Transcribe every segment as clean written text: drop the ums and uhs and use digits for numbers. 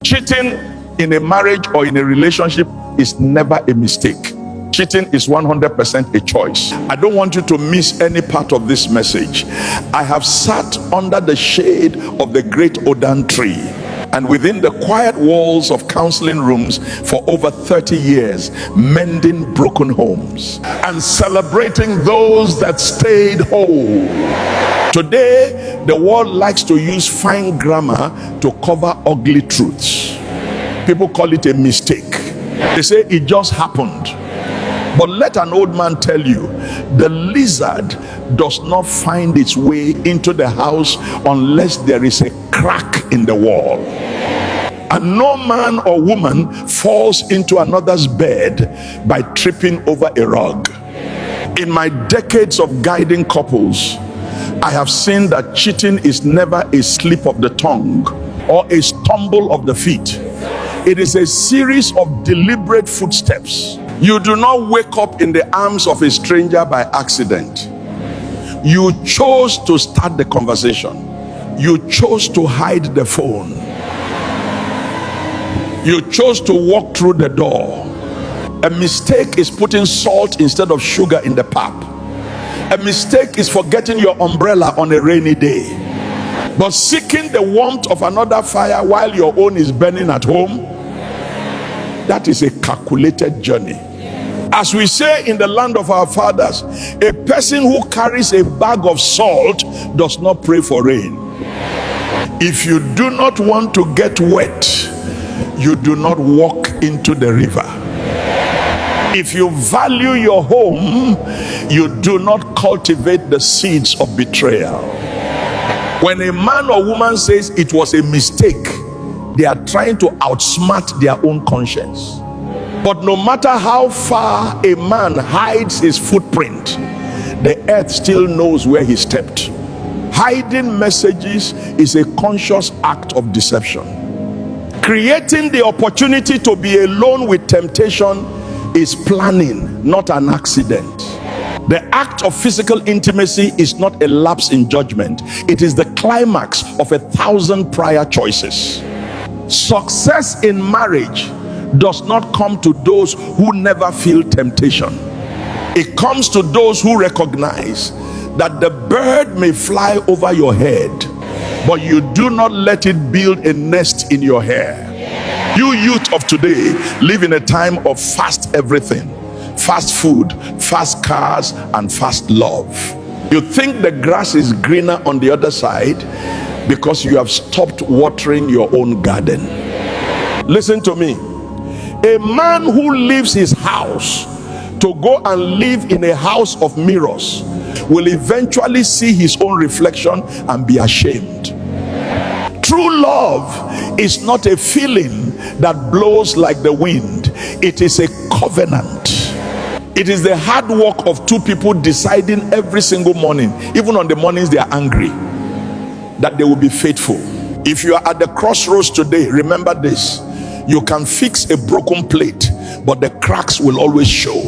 Cheating in a marriage or in a relationship is never a mistake. Cheating is 100% a choice. I don't want you to miss any part of this message. I have sat under the shade of the great Odan tree and within the quiet walls of counseling rooms for over 30 years, mending broken homes and celebrating those that stayed whole. Today, the world likes to use fine grammar to cover ugly truths. People call it a mistake. They say it just happened. But let an old man tell you, the lizard does not find its way into the house unless there is a crack in the wall. And no man or woman falls into another's bed by tripping over a rug. In my decades of guiding couples, I have seen that cheating is never a slip of the tongue or a stumble of the feet. It is a series of deliberate footsteps. You do not wake up in the arms of a stranger by accident. You chose to start the conversation. You chose to hide the phone. You chose to walk through the door. A mistake is putting salt instead of sugar in the pap. A mistake is forgetting your umbrella on a rainy day. But seeking the warmth of another fire while your own is burning at home, that is a calculated journey. As we say in the land of our fathers, a person who carries a bag of salt does not pray for rain. If you do not want to get wet, you do not walk into the river. If you value your home, you do not cultivate the seeds of betrayal. When a man or woman says it was a mistake, they are trying to outsmart their own conscience. But no matter how far a man hides his footprint, the earth still knows where he stepped. Hiding messages is a conscious act of deception. Creating the opportunity to be alone with temptation is planning, not an accident. The act of physical intimacy is not a lapse in judgment. It is the climax of 1,000 prior choices. Success in marriage does not come to those who never feel temptation. It comes to those who recognize that the bird may fly over your head, but you do not let it build a nest in your hair. You youth of today live in a time of fast everything, fast food, fast cars, and fast love. You think the grass is greener on the other side because you have stopped watering your own garden. Listen to me. A man who leaves his house to go and live in a house of mirrors will eventually see his own reflection and be ashamed. True love is not a feeling that blows like the wind. It is a covenant. It is the hard work of two people deciding every single morning, even on the mornings they are angry, that they will be faithful. If you are at the crossroads today, remember this: you can fix a broken plate, but the cracks will always show.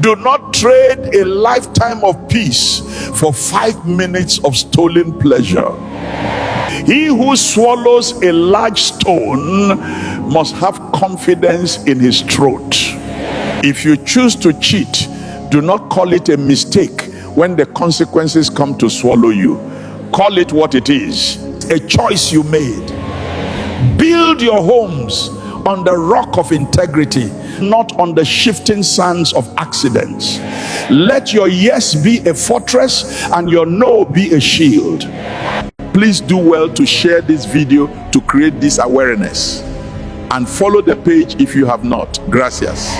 Do not trade a lifetime of peace for 5 minutes of stolen pleasure. He who swallows a large stone must have confidence in his throat. If you choose to cheat, do not call it a mistake when the consequences come to swallow you. Call it what it is: a choice you made. Build your homes on the rock of integrity, not on the shifting sands of accidents. Let your yes be a fortress and your no be a shield. Please do well to share this video to create this awareness, and follow the page if you have not. Gracias.